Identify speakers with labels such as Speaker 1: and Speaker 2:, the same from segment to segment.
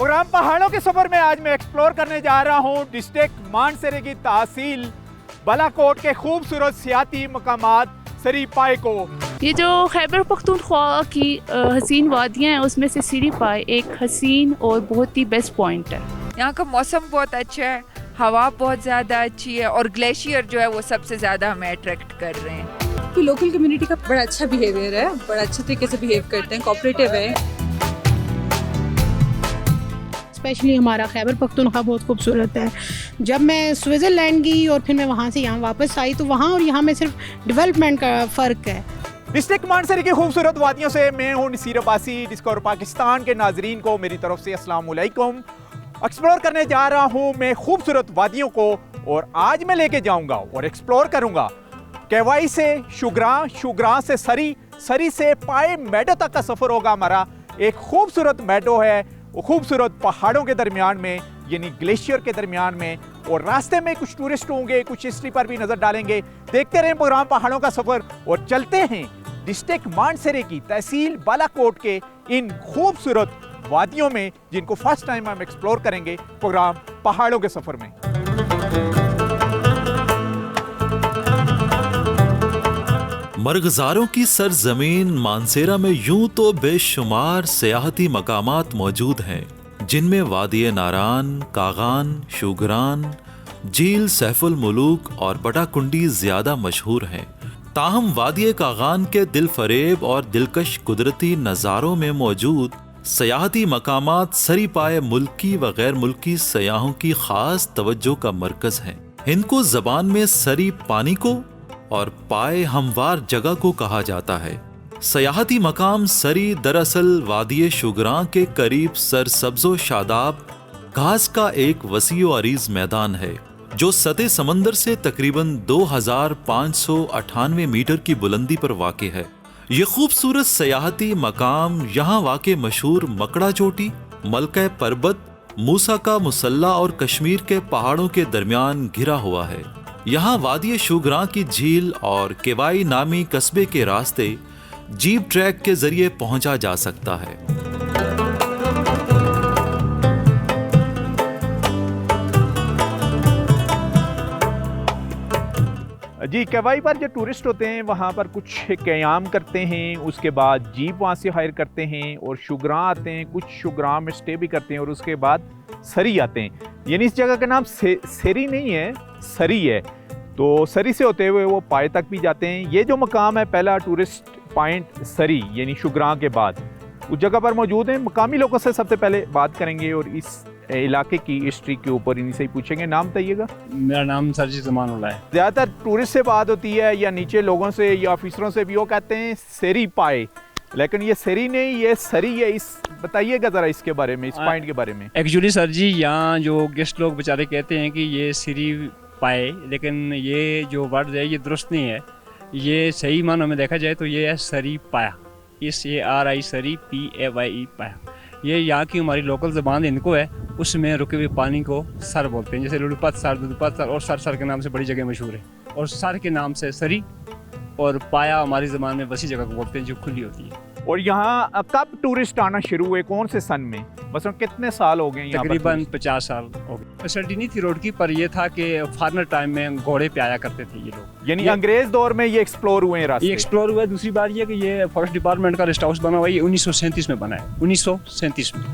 Speaker 1: Programme पहाड़ों के सफर में आज मैं एक्सप्लोर करने जा रहा हूँ डिस्ट्रिक्ट मानसरे की तहसील बालाकोट के खूबसूरत सियाती मकामात सरी पाए को।
Speaker 2: ये जो खैबर पख्तूनख्वा की हसीन वादियाँ हैं उसमें से सरी पाए एक हसीन और बहुत ही बेस्ट पॉइंट है।
Speaker 3: यहाँ का मौसम बहुत अच्छा है, हवा बहुत ज़्यादा अच्छी है और ग्लेशियर जो है वो सबसे ज़्यादा हमें अट्रैक्ट कर रहे हैं।
Speaker 4: तो लोकल कम्युनिटी का बड़ा अच्छा बिहेवियर है, बड़ा अच्छे तरीके से बिहेव करते हैं, कोऑपरेटिव है।
Speaker 5: स्पेशली हमारा खैबर पख्तूनख्वा बहुत खूबसूरत है। जब मैं स्विट्ज़रलैंड गई और फिर मैं वहाँ से यहाँ वापस आई तो वहाँ और यहाँ में सिर्फ डेवलपमेंट का फ़र्क है।
Speaker 1: डिस्ट्रिक्ट मानसरी की खूबसूरत वादियों से मैं हूँ नसीर अब्बासी। डिस्कवर पाकिस्तान के नाजरीन को मेरी तरफ से अस्सलाम वालेकुम। एक्सप्लोर करने जा रहा हूँ मैं खूबसूरत वादियों को और आज मैं लेके जाऊँगा और एक्सप्लोर करूँगा केवाई से शुगरां, शुगरां से सरी, सरी से पाए मेडो तक का सफ़र होगा हमारा। एक खूबसूरत मेडो है वो खूबसूरत पहाड़ों के दरमियान में यानी ग्लेशियर के दरमियान में, और रास्ते में कुछ टूरिस्ट होंगे, कुछ हिस्ट्री पर भी नज़र डालेंगे। देखते रहें प्रोग्राम पहाड़ों का सफ़र और चलते हैं डिस्ट्रिक्ट मानसरे की तहसील बालाकोट के इन खूबसूरत वादियों में जिनको फर्स्ट टाइम हम एक्सप्लोर करेंगे प्रोग्राम पहाड़ों के सफ़र में।
Speaker 6: मरगज़ारों की सरजमीन मानसेरा में यूं तो बेशुमार सियाहती मकामात मौजूद हैं, जिनमें वादिय नारान, कागान, शुगरान, झील सैफुल मुलूक और बटाकुंडी ज्यादा मशहूर हैं। ताहम वादिय कागान के दिल फरेब और दिलकश कुदरती नज़ारों में मौजूद सियाहती मकामात सरी पाए मुल्की व गैर मुल्की सयाहों की खास तवज्जो का मरकज हैं। इनको ज़बान में सरी पानी को और पाए हमवार जगह को कहा जाता है। सयाहती मकाम सरी दरअसल वादिय शुगरां के करीब सरसब्जो शादाब घास का एक वसी व अरीज मैदान है जो सतह समंदर से तकरीबन 2598 मीटर की बुलंदी पर वाक़ है। ये खूबसूरत सयाहती मकाम यहाँ वाक़ मशहूर मकड़ा चोटी, मलका पर्बत, मूसा का मुसल्ला और कश्मीर के पहाड़ों के दरमियान घिरा हुआ है। यहाँ वादिय शुगरां की झील और केवाई नामी कस्बे के रास्ते जीप ट्रैक के जरिए पहुंचा जा सकता है।
Speaker 1: जी, केवाई पर जो टूरिस्ट होते हैं वहाँ पर कुछ क़याम करते हैं, उसके बाद जीप वहाँ से हायर करते हैं और शुगरां आते हैं, कुछ शुगरां में स्टे भी करते हैं और उसके बाद सरी आते हैं। यानी इस जगह का नाम सेरी नहीं है, सरी है। तो सरी से होते हुए वो पाए तक भी जाते हैं। ये जो मकाम है पहला टूरिस्ट पॉइंट सरी यानी शुगरां के बाद उस जगह पर मौजूद हैं। मकामी लोगों से सबसे पहले बात करेंगे और इस इलाके की हिस्ट्री के ऊपर इन्हीं से ही पूछेंगे। नाम बताइएगा।
Speaker 7: मेरा नाम सरजी ज़मानुल्लाह है।
Speaker 1: ज़्यादातर टूरिस्ट से बात होती है या नीचे लोगों से या ऑफिसरों से भी, वो कहते हैं सेरी पाए, लेकिन ये सेरी नहीं, ये सरी है। इस बताइएगा ज़रा इसके बारे में, इस पॉइंट के बारे में।
Speaker 7: एक्चुअली सर जी यहाँ जो गेस्ट लोग बेचारे कहते हैं कि ये सरी पाए, लेकिन ये जो वर्ड है ये दुरुस्त नहीं है। ये सही मानों में देखा जाए तो ये है सरी पाया, SARI सरी PAYE पाया। ये यहाँ की हमारी लोकल ज़बान इनको है, उसमें रुके हुए पानी को सर बोलते हैं। जैसे लुलुपत सर, दुदुपत सर और सर के नाम से बड़ी जगह मशहूर है, और सर के नाम से सरी, और पाया हमारी ज़बान में वसी जगह को बोलते हैं जो खुली होती है।
Speaker 1: और यहाँ कब टूरिस्ट आना शुरू हुए, कौन से सन में, मतलब कितने साल हो गए?
Speaker 7: तकरीबन 50 साल हो गए। फैसिलिटी नहीं थी रोड की, पर ये था कि फार्नर टाइम में घोड़े पे आया करते थे ये लोग।
Speaker 1: यानी अंग्रेज दौर में ये एक्सप्लोर हुए रास्ते?
Speaker 7: ये एक्सप्लोर हुआ है। दूसरी बात ये कि ये फॉरेस्ट डिपार्टमेंट का रेस्ट हाउस बना हुआ है, ये 1937 में बना है, 1937 में।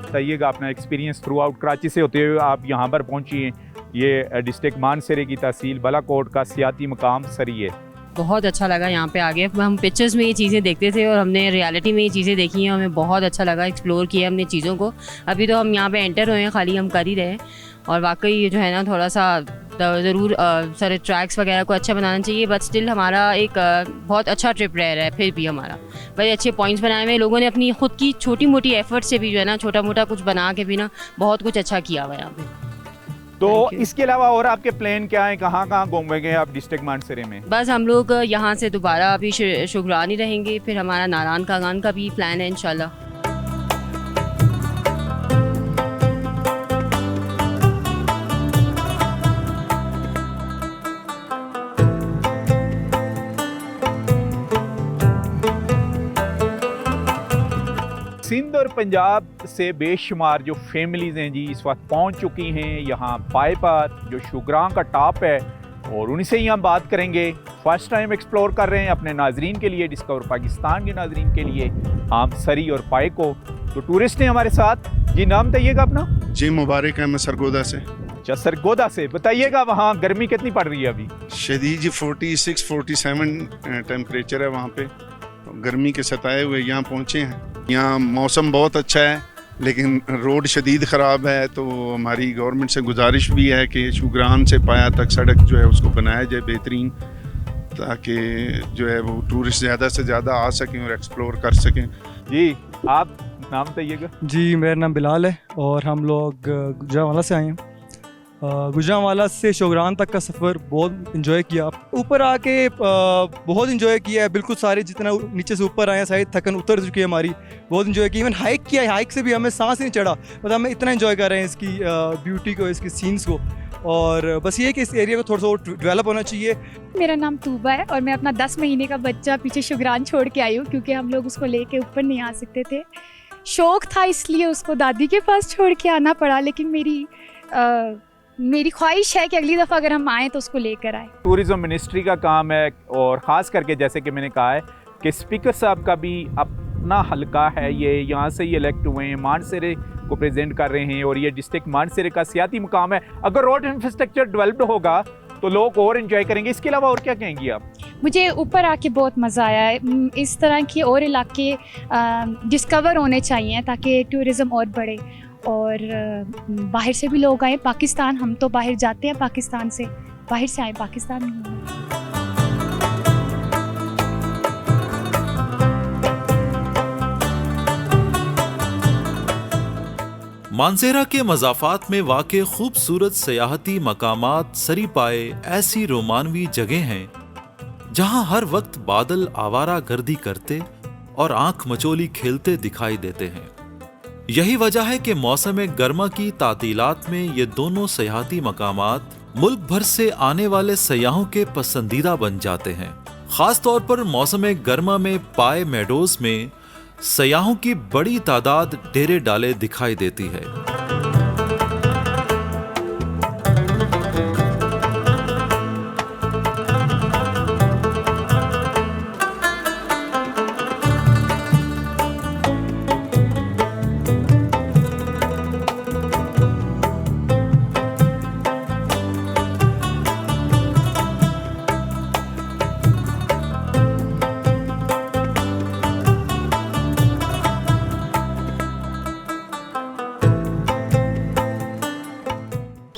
Speaker 1: बताइएगा अपना एक्सपीरियंस थ्रू आउट। कराची से होते हुए आप यहाँ पर पहुँची, ये डिस्ट्रिक्ट मानसरे की तहसील बालाकोट का सियाती मकाम सरी है।
Speaker 8: बहुत अच्छा लगा यहाँ पे आगे। हम पिक्चर्स में ये चीज़ें देखते थे और हमने रियलिटी में ये चीज़ें देखी हैं, हमें बहुत अच्छा लगा, एक्सप्लोर किया हमने चीज़ों को। अभी तो हम यहाँ पे एंटर हुए हैं, खाली हम कर ही रहे हैं। और वाकई ये जो है ना थोड़ा सा ज़रूर सारे ट्रैक्स वगैरह को अच्छा बनाना चाहिए, बट स्टिल हमारा एक बहुत अच्छा ट्रिप रह रहा है। फिर भी हमारा बड़े अच्छे पॉइंट्स बनाए हुए लोगों ने, अपनी खुद की छोटी मोटी एफर्ट से भी जो है ना छोटा मोटा कुछ बना के भी ना बहुत कुछ अच्छा किया हुआ है यहाँ पे।
Speaker 1: तो इसके अलावा और आपके प्लान क्या है, कहाँ कहाँ घूमेंगे आप डिस्ट्रिक्ट मानसरे में?
Speaker 8: बस हम लोग यहाँ से दोबारा अभी शुगरान ही रहेंगे, फिर हमारा नारान कागान का भी प्लान है इंशाल्लाह।
Speaker 1: सिंध और पंजाब से बेशुमार जो फैमिलीज़ हैं जी इस वक्त पहुंच चुकी हैं यहाँ पाए पर, जो शुगरां का टॉप है, और उन्हीं से ही हम बात करेंगे। फर्स्ट टाइम एक्सप्लोर कर रहे हैं अपने नाजरीन के लिए, डिस्कवर पाकिस्तान के नाजरीन के लिए हम सरी और पाए को। तो टूरिस्ट हैं हमारे साथ जी, नाम बताइएगा अपना।
Speaker 9: जी मुबारक है, मैं सरगोदा से।
Speaker 1: अच्छा, सरगोदा से। बताइएगा वहाँ गर्मी कितनी पड़ रही है अभी?
Speaker 9: शदीद जी 46-47 टेम्परेचर है वहाँ पे, गर्मी के सताए हुए यहाँ पहुँचे हैं। यहाँ मौसम बहुत अच्छा है लेकिन रोड शदीद ख़राब है, तो हमारी गवर्नमेंट से गुजारिश भी है कि शुगरान से पाया तक सड़क जो है उसको बनाया जाए बेहतरीन, ताकि जो है वो टूरिस्ट ज़्यादा से ज़्यादा आ सकें और एक्सप्लोर कर सकें।
Speaker 1: जी आप नाम बताइएगा।
Speaker 10: जी मेरा नाम बिलाल है और हम लोग गुजरांवाला से आए हैं। गुजरांवाला से शोगरान तक का सफ़र बहुत इन्जॉय किया। ऊपर आके बहुत इन्जॉय किया है, बिल्कुल सारे जितना नीचे से ऊपर आए हैं सारी थकन उतर चुकी है हमारी, बहुत इन्जॉय किया। इवन हाइक किया है, हाइक से भी हमें सांस नहीं चढ़ा, मतलब हमें इतना इन्जॉय कर रहे हैं इसकी ब्यूटी को, इसकी सीन्स को। और बस ये कि इस एरिया को थोड़ा सा और डेवलप होना चाहिए।
Speaker 11: मेरा नाम तूबा है और मैं अपना 10 महीने का बच्चा पीछे शुगरान छोड़ के आई हूँ, क्योंकि हम लोग उसको लेके ऊपर नहीं आ सकते थे। शौक था इसलिए उसको दादी के पास छोड़ के आना पड़ा, लेकिन मेरी ख्वाहिश है कि अगली दफ़ा अगर हम आएँ तो उसको लेकर आए।
Speaker 1: टूरिज़्म मिनिस्ट्री का काम है, और ख़ास करके जैसे कि मैंने कहा है कि स्पीकर साहब का भी अपना हलका है, ये यहाँ से ही इलेक्ट हुए हैं, मानसरे को प्रेजेंट कर रहे हैं, और ये डिस्ट्रिक्ट मानसरे का सियाती मुकाम है। अगर रोड इंफ्रास्ट्रक्चर डेवलप्ड होगा तो लोग और इन्जॉय करेंगे। इसके अलावा और क्या कहेंगी आप?
Speaker 11: मुझे ऊपर आके बहुत मज़ा आया है। इस तरह के और इलाके डिस्कवर होने चाहिए ताकि टूरिज़्म और बढ़े, और बाहर से भी लोग आए। पाकिस्तान, हम तो बाहर जाते हैं पाकिस्तान से, बाहर से आए पाकिस्तान में।
Speaker 6: मानसेरा के मज़ाफ़ात में वाक़े खूबसूरत सयाहती मकामात सरी पाए ऐसी रोमानवी जगह हैं जहां हर वक्त बादल आवारा गर्दी करते और आंख मचोली खेलते दिखाई देते हैं। यही वजह है कि मौसम गर्मा की तातीलात में ये दोनों सयाहती मकामात मुल्क भर से आने वाले सयाहों के पसंदीदा बन जाते हैं। खास तौर पर मौसम गर्मा में पाए मेडोज में सयाहों की बड़ी तादाद डेरे डाले दिखाई देती है।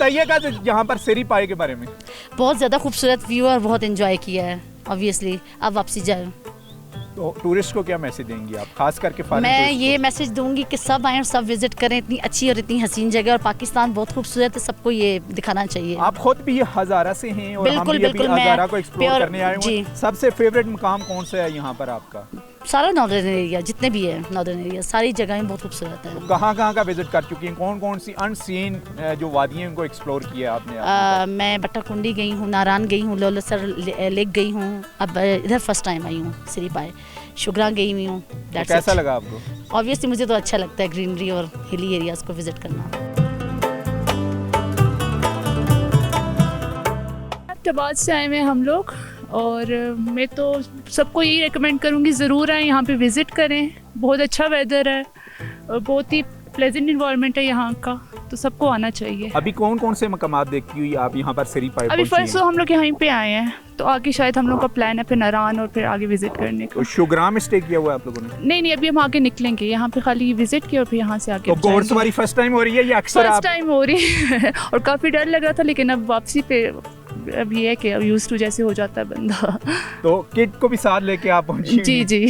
Speaker 1: बताइएगा यहाँ पर सरी पाए के बारे में।
Speaker 12: बहुत ज़्यादा खूबसूरत व्यू और बहुत एंजॉय किया है। ऑब्वियसली अब वापसी जाए।
Speaker 1: तो टूरिस्ट को क्या मैसेज देंगी आप, खास करके?
Speaker 12: मैं ये मैसेज दूंगी कि सब आएँ और सब विजिट करें। इतनी अच्छी और इतनी हसीन जगह, और पाकिस्तान बहुत खूबसूरत है, सबको ये दिखाना चाहिए।
Speaker 1: आप खुद भी हज़ारा से हैं और हम भी अभी हज़ारा को एक्सप्लोर करने आए हैं। सबसे फेवरेट मुकाम कौन सा है यहाँ पर आपका?
Speaker 12: सारा नॉर्दर्न एरिया, जितने भी है नॉर्दर्न एरिया, सारी जगहें बहुत खूबसूरत है।
Speaker 1: तो कहाँ का विजिट कर चुकी हैं? कौन कौन सी अनसीन जो वादियाँ हैं उनको एक्सप्लोर किया आपने?
Speaker 12: मैं बट्टाकुंडी गई हूँ, नारान गई हूँ, लोलसर लेक गई हूँ, अब इधर फर्स्ट टाइम आई हूँ सरी पाए। शुगरां गई हुई हूँ।
Speaker 1: तो कैसा लगा आपको?
Speaker 12: ऑब्वियसली मुझे तो अच्छा लगता है ग्रीनरी और हिली एरियाज को विजिट करना।
Speaker 2: अहमदाबाद से आए हुए हम लोग, और मैं तो सबको यही रेकमेंड करूँगी ज़रूर आएँ, यहाँ पे विज़िट करें। बहुत अच्छा वेदर है और बहुत ही प्लेजेंट इन्वायरमेंट है यहाँ का, तो सबको आना चाहिए।
Speaker 1: अभी कौन कौन से मकामात देखती हुई आप यहाँ पर सरी पाए?
Speaker 2: अभी फर्स्ट तो हम लोग यहीं पे आए हैं, तो आगे शायद हम लोग का प्लान है फिर नारान और फिर आगे विजिट करने का।
Speaker 1: तो शुगरां में स्टे किया हुआ है आप लोगों ने?
Speaker 2: नहीं, अभी हम आगे निकलेंगे, यहाँ पे खाली विजिट किया और फिर यहाँ से आगे।
Speaker 1: तो घोड़सवारी फर्स्ट टाइम हो रही है या अक्सर?
Speaker 2: फर्स्ट टाइम हो रही है और काफ़ी डर लग रहा था, लेकिन अब वापसी पे अब ये है कि अब यूज्ड टू जैसे हो जाता है बंदा।
Speaker 1: तो किड को भी साथ लेके आप पहुंची?
Speaker 2: जी।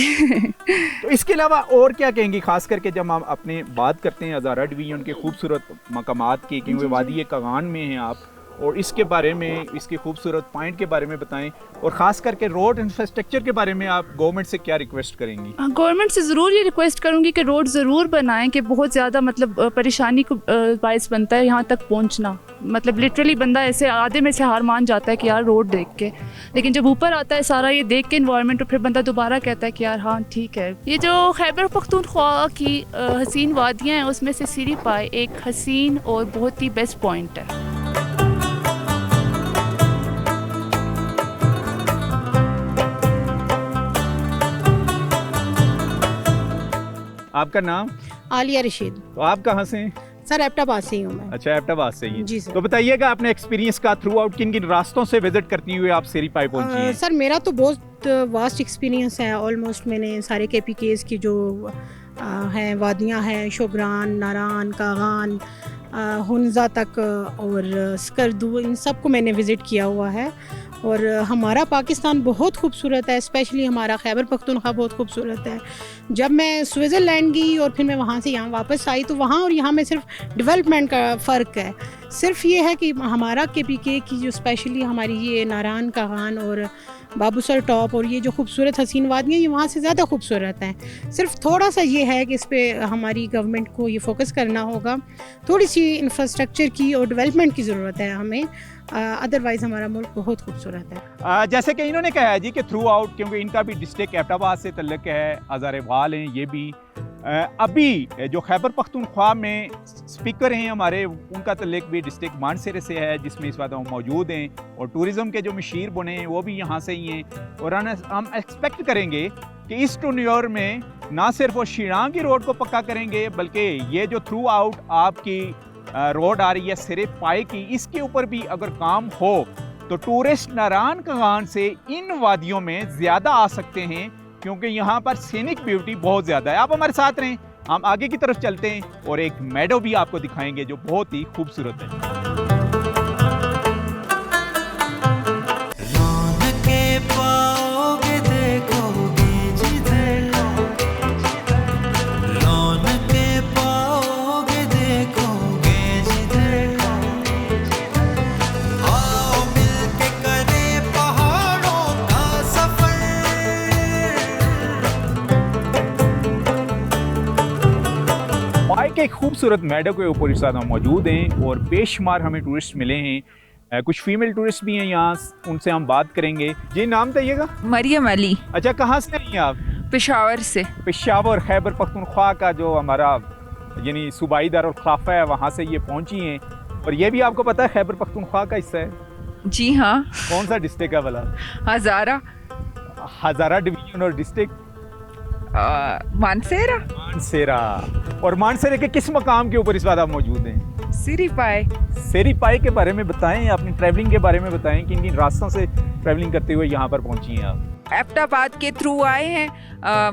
Speaker 1: तो इसके अलावा और क्या कहेंगी, खास करके जब हम अपने बात करते हैं हज़ारा डिवीजन के खूबसूरत मकामात की, क्योंकि वादी कागान में हैं आप, और इसके बारे में, इसके खूबसूरत पॉइंट के बारे में बताएं, और ख़ास करके रोड इंफ्रास्ट्रक्चर के बारे में आप गवर्नमेंट से क्या रिक्वेस्ट करेंगी?
Speaker 2: गवर्नमेंट से ज़रूर ये रिक्वेस्ट करूँगी कि रोड ज़रूर बनाएं, कि बहुत ज़्यादा मतलब परेशानी को बायस बनता है यहाँ तक पहुँचना। मतलब लिटरली बंदा ऐसे आधे में से हार मान जाता है कि यार रोड देख के, लेकिन जब ऊपर आता है सारा ये देख के इन्वायरमेंट, तो फिर बंदा दोबारा कहता है कि यार हाँ ठीक है। ये जो खैबर पख्तूनख्वा की हसीन वादियाँ हैं उसमें से सिरी पाए एक हसीन और बहुत ही बेस्ट पॉइंट है।
Speaker 1: आपका नाम?
Speaker 5: आलिया रशीद।
Speaker 1: तो आप कहाँ से हैं?
Speaker 5: सर एबटाबाद से ही हूँ मैं।
Speaker 1: अच्छा, एबटाबाद से ही।
Speaker 5: जी सर।
Speaker 1: तो बताइएगा अपने एक्सपीरियंस का, थ्रू आउट किन किन रास्तों से विजिट करती हुए आप सिरी पाए पहुंची हैं?
Speaker 5: सर मेरा तो बहुत वास्ट एक्सपीरियंस है। ऑलमोस्ट मैंने सारे KPKs की जो हैं वादियाँ हैं, शोगरान, नारान, कागान, हुनज़ा तक और स्कर्दू, इन सब को मैंने विज़िट किया हुआ है। और हमारा पाकिस्तान बहुत खूबसूरत है, स्पेशली हमारा खैबर पख्तूनख्वा बहुत खूबसूरत है। जब मैं स्विट्ज़रलैंड गई और फिर मैं वहाँ से यहाँ वापस आई, तो वहाँ और यहाँ में सिर्फ डेवलपमेंट का फ़र्क है। सिर्फ ये है कि हमारा KPK की जो स्पेशली हमारी ये नारान, कागान और बाबूसर टॉप और ये जो खूबसूरत हसीन वादियाँ, ये वहाँ से ज़्यादा खूबसूरत हैं। सिर्फ थोड़ा सा ये है कि इस पर हमारी गवर्नमेंट को ये फोकस करना होगा, थोड़ी सी इंफ्रास्ट्रक्चर की और डेवलपमेंट की ज़रूरत है हमें। अदरवाइज़ हमारा मुल्क बहुत खूबसूरत है।
Speaker 1: जैसे कि इन्होंने कहा है जी कि थ्रू आउट, क्योंकि इनका भी डिस्ट्रिक्ट एबटाबाद से तल्लुक़ है, हज़ारेवाल हैं ये भी। अभी जो खैबर पख्तूनख्वा में स्पीकर हैं हमारे, उनका तल्लुक़ भी डिस्ट्रिक्ट मानसरे से है, जिसमें इस वक्त हम मौजूद हैं, और टूरिज़म के जो मशीर बने हैं वो भी यहाँ से ही हैं। और हम एक्सपेक्ट करेंगे कि इस टूर्नियर में ना सिर्फ वो शिरां की रोड को पक्का करेंगे, बल्कि ये जो थ्रू आउट आपकी रोड आ रही है सिरे पाए की, इसके ऊपर भी अगर काम हो तो टूरिस्ट नारान कागान से इन वादियों में ज़्यादा आ सकते हैं, क्योंकि यहाँ पर सीनिक ब्यूटी बहुत ज़्यादा है। आप हमारे साथ रहें, हम आगे की तरफ चलते हैं और एक मेडो भी आपको दिखाएंगे जो बहुत ही खूबसूरत है। के खूबसूरत मेडो के ऊपर इस हम मौजूद हैं और बेशुमार हमें टूरिस्ट मिले हैं। कुछ फीमेल टूरिस्ट भी हैं यहाँ, उनसे हम बात करेंगे। जी नाम बताइएगा?
Speaker 3: मरियम अली।
Speaker 1: अच्छा, कहाँ से आई हैं आप?
Speaker 3: पेशावर से।
Speaker 1: पेशावर, खैबर पख्तूनख्वा का जो हमारा यानी सूबाई दारुल खिलाफा है, वहाँ से ये पहुँची हैं। और ये भी आपको पता है खैबर पख्तूनख्वा का हिस्सा है?
Speaker 3: जी हाँ।
Speaker 1: कौन सा डिस्ट्रिक्ट है वाला?
Speaker 3: हज़ारा।
Speaker 1: हज़ारा डिवीजन और डिस्ट्रिक्ट
Speaker 3: मानसेरा।
Speaker 1: मानसेरा। और मानसेरे के किस मकाम के ऊपर इस बार आप मौजूद हैं?
Speaker 3: सिरी पाए।
Speaker 1: सिरी पाए के बारे में बताएं, अपनी ट्रैवलिंग के बारे में बताएं, किन किन रास्तों से ट्रैवलिंग करते हुए यहाँ पर पहुँची हैं आप?
Speaker 3: एबटाबाद के थ्रू आए हैं,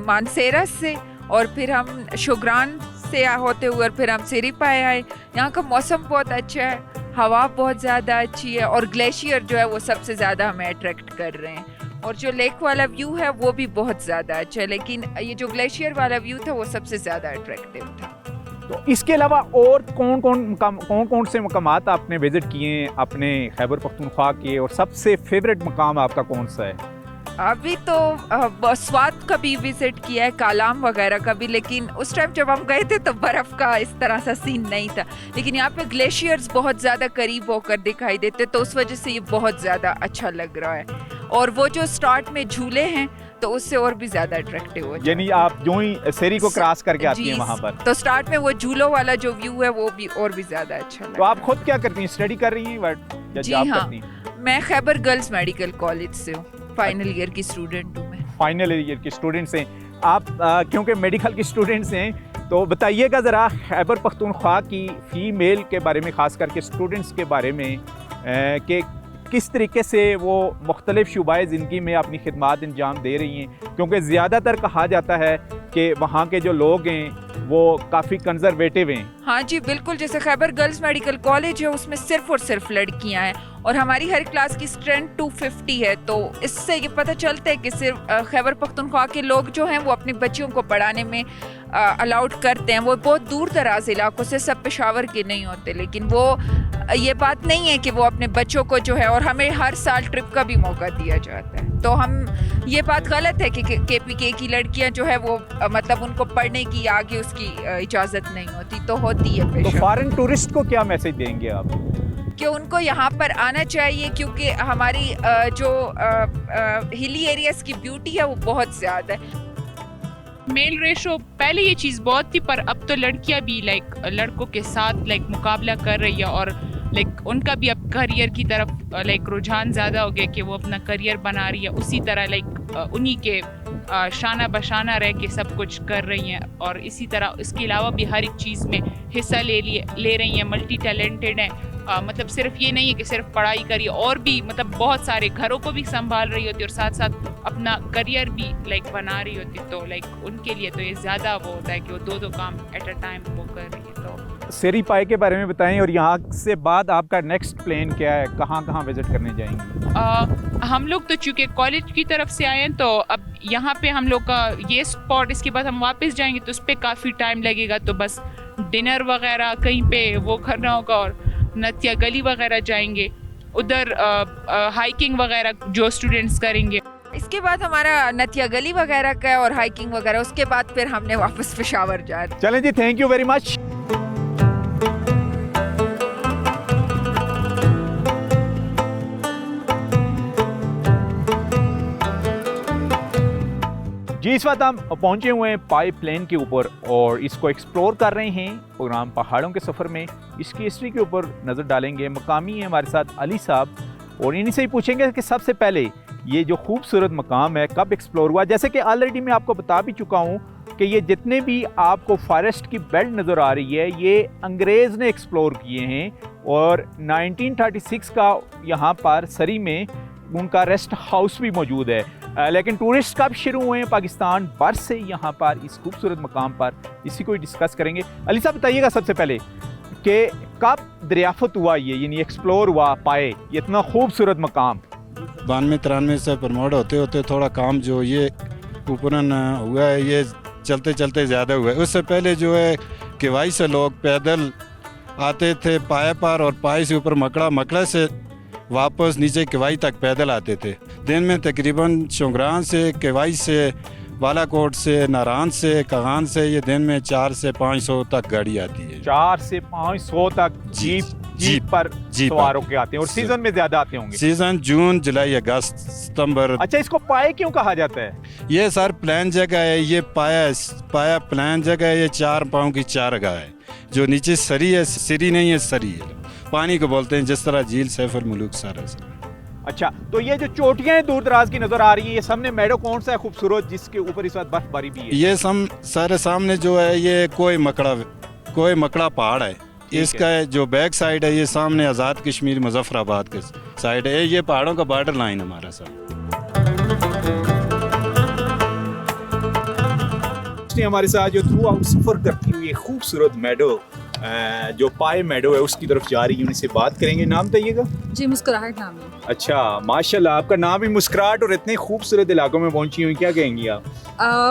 Speaker 3: मानसेरा से, और फिर हम शोगरान से होते हुए और फिर हम सिरी पाए आए। यहाँ का मौसम बहुत अच्छा है, हवा बहुत ज़्यादा अच्छी है, और ग्लेशियर जो है वो सबसे ज़्यादा हमें अट्रैक्ट कर रहे हैं। और जो लेक वाला व्यू है वो भी बहुत ज़्यादा अच्छा है, लेकिन ये जो ग्लेशियर वाला व्यू था वो सबसे ज़्यादा अट्रैक्टिव था।
Speaker 1: तो इसके अलावा और कौन कौन से मकामात आपने विजिट किए हैं अपने खैबर पख्तूनख्वा के, और सबसे फेवरेट मकाम आपका कौन सा है?
Speaker 3: अभी तो स्वात का भी विजिट किया है, कालाम वगैरह का भी, लेकिन उस टाइम जब हम गए थे तो बर्फ़ का इस तरह सा सीन नहीं था। लेकिन यहाँ पे ग्लेशियर्स बहुत ज़्यादा करीब होकर दिखाई देते, तो उस वजह से ये बहुत ज़्यादा अच्छा लग रहा है। और वो जो स्टार्ट में झूले हैं तो उससे और भी ज़्यादा अट्रैक्टिव हो, यानी
Speaker 1: आप जो ही सेरी को क्रॉस करके आती हैं वहाँ पर,
Speaker 3: तो स्टार्ट में वो झूलों वाला जो व्यू है वो भी और भी ज़्यादा अच्छा लगता।
Speaker 1: तो आप खुद क्या करती हैं? स्टडी कर रही हैं?
Speaker 3: जी हाँ, मैं खैबर गर्ल्स मेडिकल कॉलेज से हूँ, फाइनल ईयर की स्टूडेंट हूँ मैं।
Speaker 1: फाइनल ईयर की स्टूडेंट्स हैं आप, क्योंकि मेडिकल की स्टूडेंट्स हैं, तो बताइएगा ज़रा खैबर पख्तूनख्वा की फ़ीमेल के बारे में, ख़ास करके स्टूडेंट्स के बारे में, कि किस तरीके से वो मुख्तलिफ शुबाए ज़िंदगी में अपनी खिदमात अंजाम दे रही हैं, क्योंकि ज़्यादातर कहा जाता है कि वहाँ के जो लोग हैं वो काफ़ी कंजर्वेटिव हैं।
Speaker 3: हाँ जी बिल्कुल, जैसे खैबर गर्ल्स मेडिकल कॉलेज है उसमें सिर्फ और सिर्फ लड़कियाँ हैं, और हमारी हर क्लास की स्ट्रेंथ 250 है। तो इससे ये पता चलता है कि सिर्फ खैबर पख्तूनख्वा के लोग जो हैं वो अपने बच्चों को पढ़ाने में अलाउड करते हैं। वो बहुत दूर दराज इलाकों से, सब पेशावर के नहीं होते, लेकिन वो ये बात नहीं है कि वो अपने बच्चों को जो है, और हमें हर साल ट्रिप का भी मौका दिया जाता है। तो हम ये बात गलत है कि KPK की लड़कियां जो है वो मतलब उनको पढ़ने की आगे उसकी इजाज़त नहीं होती, तो होती है
Speaker 1: तो
Speaker 3: पेशा।
Speaker 1: फॉरेन टूरिस्ट को क्या मैसेज देंगे आप?
Speaker 3: कि उनको यहाँ पर आना चाहिए, क्योंकि हमारी जो हिली एरियाज़ की ब्यूटी है वो बहुत ज़्यादा है।
Speaker 2: मेल रेशो पहले ये चीज़ बहुत थी, पर अब तो लड़कियां भी लड़कों के साथ मुकाबला कर रही है, और उनका भी अब करियर की तरफ रुझान ज़्यादा हो गया कि वो अपना करियर बना रही है, उसी तरह उन्हीं के शाना बशाना रह के सब कुछ कर रही हैं। और इसी तरह इसके अलावा भी हर एक चीज़ में हिस्सा ले रही हैं, मल्टी टैलेंटेड हैं। मतलब सिर्फ ये नहीं है कि सिर्फ पढ़ाई करिए, और भी मतलब बहुत सारे घरों को भी संभाल रही होती है और साथ साथ अपना करियर भी बना रही होती। तो उनके लिए तो ये ज़्यादा वो होता है कि वो दो काम एट अ टाइम वो कर रही है। तो
Speaker 1: सेरी पाए के बारे में बताएं, और यहाँ से बाद आपका नेक्स्ट प्लान क्या है, कहाँ कहाँ विजिट करने जाएंगे?
Speaker 2: हम लोग तो चूँकि कॉलेज की तरफ से आए हैं, तो अब यहाँ पे हम लोग का ये स्पॉट, इसके बाद हम वापस जाएंगे तो उस पर काफ़ी टाइम लगेगा। तो बस डिनर वगैरह कहीं पे वो करना होगा, और नतिया गली वगैरह जाएंगे, उधर हाइकिंग वगैरह जो स्टूडेंट्स करेंगे।
Speaker 3: इसके बाद हमारा नतिया गली वगैरह का और हाइकिंग वगैरह, उसके बाद फिर हमने वापस पेशावर जाना।
Speaker 1: चलें जी, थैंक यू वेरी मच। जी, इस वक्त हम पहुंचे हुए हैं पाइप प्लेन के ऊपर और इसको एक्सप्लोर कर रहे हैं। प्रोग्राम पहाड़ों के सफ़र में इसकी हिस्ट्री के ऊपर नज़र डालेंगे। मकामी हैं हमारे साथ अली साहब, और इन्हीं से ही पूछेंगे कि सबसे पहले ये जो खूबसूरत मकाम है कब एक्सप्लोर हुआ। जैसे कि ऑलरेडी मैं आपको बता भी चुका हूँ कि ये जितने भी आपको फॉरेस्ट की बेल्ट नज़र आ रही है, ये अंग्रेज़ ने एक्सप्लोर किए हैं, और 1936 का यहाँ पर सरी में उनका रेस्ट हाउस भी मौजूद है। लेकिन टूरिस्ट कब शुरू हुए हैं पाकिस्तान भर से यहाँ पर इस खूबसूरत मकाम पर, इसी को ही डिस्कस करेंगे। अली साहब बताइएगा सबसे पहले कि कब दरियाफत हुआ ये, यानी एक्सप्लोर हुआ पाए ये इतना खूबसूरत मकाम?
Speaker 13: 92-93 से प्रमोट होते होते थोड़ा काम जो ये ऊपरन हुआ है, ये चलते चलते ज़्यादा हुआ है। उससे पहले जो है किवाई से लोग पैदल आते थे पाए पर, और पाए से ऊपर मकड़ा से वापस नीचे किवाई तक पैदल आते थे। दिन में तकरीबन शोगरान से, किवाई से, बालाकोट से, नारान से, कागान से ये दिन में 400 से 500 तक गाड़ी आती है।
Speaker 1: 400 से 500 तक जीप पर सवार होके आते हैं, और सीजन में ज्यादा आते होंगे।
Speaker 13: सीजन जून, जुलाई, अगस्त, सितंबर।
Speaker 1: अच्छा, इसको पाए क्यों कहा जाता है?
Speaker 13: ये सर प्लान जगह है, ये पाया प्लान जगह है। ये 4 पाँव की चारगाह है। जो नीचे सरी है, सिरी नहीं है, सरी है, पानी को बोलते हैं, जिस तरह झील सैफुल मुलूक सारा सर।
Speaker 1: अच्छा, तो ये जो चोटियां दूर दराज की नजर आ रही हैं, ये सामने मेडो कौन सा है खूबसूरत जिसके ऊपर इस वक्त बर्फबारी भी है?
Speaker 13: ये सारे सामने जो है ये कोई मकड़ा पहाड़ है। इसका जो बैक साइड है, ये सामने आज़ाद कश्मीर मुजफ्फराबाद के साइड है। ये पहाड़ों का बॉर्डर लाइन हमारा सर।
Speaker 1: हमारे साथ जो थ्रू आउट सफर करती हुई खूबसूरत मेडो जो पाए मेडो है उसकी तरफ जा रही है, उनसे बात करेंगे। नाम बताइएगा?
Speaker 4: जी, मुस्कुराहट नाम है।
Speaker 1: अच्छा, माशाल्लाह, आपका नाम ही मुस्कुराहट, और इतने खूबसूरत इलाकों में पहुंची हुई, क्या कहेंगी आप?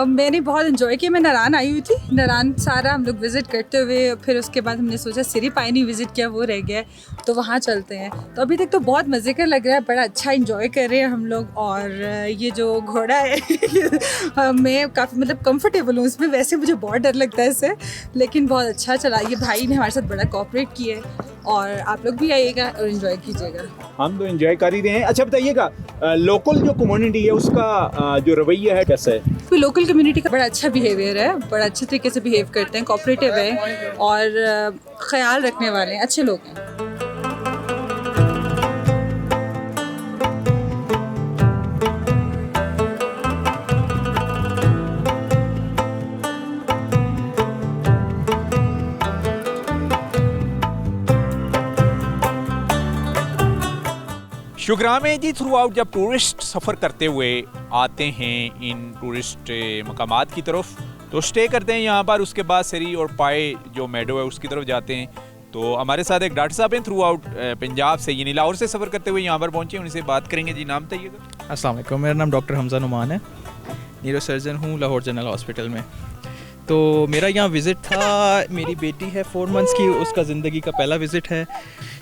Speaker 4: मैंने बहुत इन्जॉय किया। मैं नारान आई हुई थी, नारान सारा हम लोग विज़िट करते हुए, फिर उसके बाद हमने सोचा सिरी पाए नहीं विज़िट किया, वो रह गया, तो वहाँ चलते हैं। तो अभी तक तो बहुत मज़े का लग रहा है, बड़ा अच्छा इन्जॉय कर रहे हैं हम लोग। और ये जो घोड़ा है मैं काफ़ी मतलब कम्फर्टेबल हूँ उसमें। वैसे मुझे बहुत डर लगता है इससे, लेकिन बहुत अच्छा चला। ये भाई ने हमारे साथ बड़ा कोऑपरेट किया है, और आप लोग भी आइएगा और इन्जॉय कीजिएगा।
Speaker 1: हम तो एंजॉय कर ही रहे हैं। अच्छा बताइएगा, लोकल जो कम्युनिटी है उसका जो रवैया है कैसा है?
Speaker 4: तो लोकल कम्युनिटी का बड़ा अच्छा बिहेवियर है, बड़ा अच्छे तरीके से बिहेव करते हैं, कोऑपरेटिव है, और ख्याल रखने वाले हैं, अच्छे लोग हैं।
Speaker 1: शुक्राना में जी, थ्रू आउट जब टूरिस्ट सफ़र करते हुए आते हैं इन टूरिस्ट मकामात की तरफ, तो स्टे करते हैं यहाँ पर। उसके बाद सरी और पाए जो मेडो है उसकी तरफ जाते हैं। तो हमारे साथ एक डॉक्टर साहब हैं थ्रू आउट पंजाब से, यानी लाहौर से सफ़र करते हुए यहाँ पर पहुँचे, उनसे बात करेंगे। जी नाम बताइएगा।
Speaker 14: अस्सलाम वालेकुम, मेरा नाम डॉक्टर हमज़ा नुमान है, न्यूरो सर्जन हूँ लाहौर जनरल हॉस्पिटल में। तो मेरा यहाँ विज़िट था, मेरी बेटी है 4 मंथ्स की, उसका ज़िंदगी का पहला विज़िट है।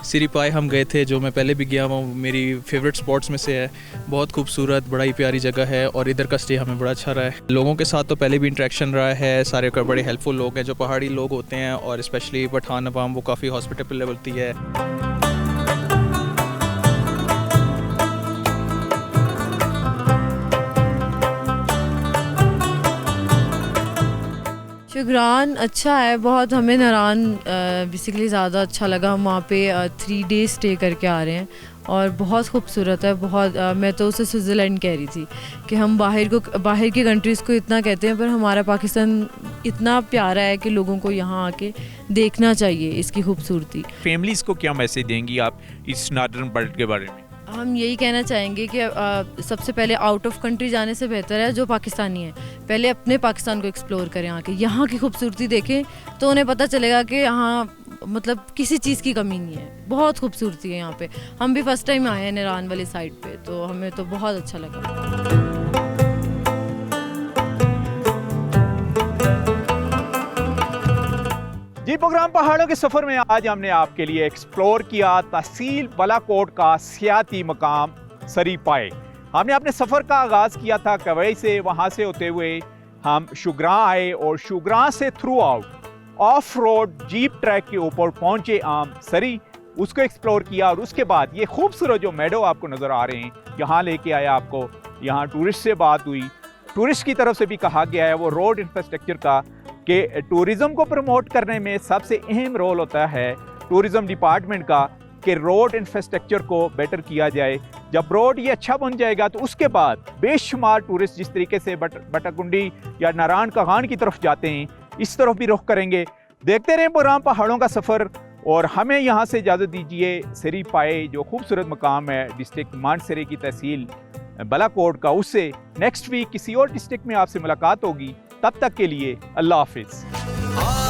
Speaker 14: सिरी पाए हम गए थे, जो मैं पहले भी गया हूँ, मेरी फेवरेट स्पॉट्स में से है। बहुत खूबसूरत, बड़ा ही प्यारी जगह है और इधर का स्टे हमें बड़ा अच्छा रहा है। लोगों के साथ तो पहले भी इंटरेक्शन रहा है, सारे का बड़े हेल्पफुल लोग हैं, जो पहाड़ी लोग होते हैं और स्पेशली पठान अवाम, वो काफ़ी हॉस्पिटेबल होती है।
Speaker 15: शुगरान अच्छा है बहुत, हमें नारान बेसिकली ज़्यादा अच्छा लगा। हम वहाँ पे 3 डेज स्टे करके आ रहे हैं और बहुत खूबसूरत है, बहुत मैं तो उसे स्विट्ज़रलैंड कह रही थी कि हम बाहर की कंट्रीज़ को इतना कहते हैं, पर हमारा पाकिस्तान इतना प्यारा है कि लोगों को यहाँ आके देखना चाहिए इसकी खूबसूरती।
Speaker 1: फैमिलीज़ को क्या मैसेज देंगी आप इस नॉर्दर्न बेल्ट के बारे में?
Speaker 15: हम यही कहना चाहेंगे कि सबसे पहले आउट ऑफ कंट्री जाने से बेहतर है जो पाकिस्तानी हैं, पहले अपने पाकिस्तान को एक्सप्लोर करें, आके यहाँ की खूबसूरती देखें तो उन्हें पता चलेगा कि यहाँ मतलब किसी चीज़ की कमी नहीं है, बहुत खूबसूरती है यहाँ पे। हम भी फर्स्ट टाइम आए हैं नारान वाली साइड पे, तो हमें तो बहुत अच्छा लगा।
Speaker 1: जी प्रोग्राम पहाड़ों के सफ़र में आज हमने आपके लिए एक्सप्लोर किया तहसील बालाकोट का सियाती मकाम सरी पाए। हमने अपने सफ़र का आगाज़ किया था कवई से, वहाँ से होते हुए हम शुगरां आए और शुगरां से through out of road jeep track के ऊपर पहुँचे आम सरी, उसको एक्सप्लोर किया और उसके बाद ये खूबसूरत जो मेडो आपको नज़र आ रहे हैं यहाँ लेके आया आपको। यहाँ टूरिस्ट से बात हुई, टूरिस्ट की तरफ से भी कहा गया है वो रोड इंफ्रास्ट्रक्चर का कि टूरिज़्म को प्रमोट करने में सबसे अहम रोल होता है टूरिज़्म डिपार्टमेंट का कि रोड इंफ्रास्ट्रक्चर को बेटर किया जाए। जब रोड ये अच्छा बन जाएगा तो उसके बाद बेशुमार टूरिस्ट जिस तरीके से बटाकुंडी या नारायण कागान की तरफ जाते हैं, इस तरफ भी रुख करेंगे। देखते रहें प्रोग्राम पहाड़ों का सफ़र और हमें यहाँ से इजाज़त दीजिए। सरी पाए जो खूबसूरत मकाम है डिस्ट्रिक्ट मानसरे की तहसील बालाकोट का, उससे नेक्स्ट वीक किसी और डिस्ट्रिक्ट में आपसे मुलाकात होगी। तब तक के लिए अल्लाह हाफिज़।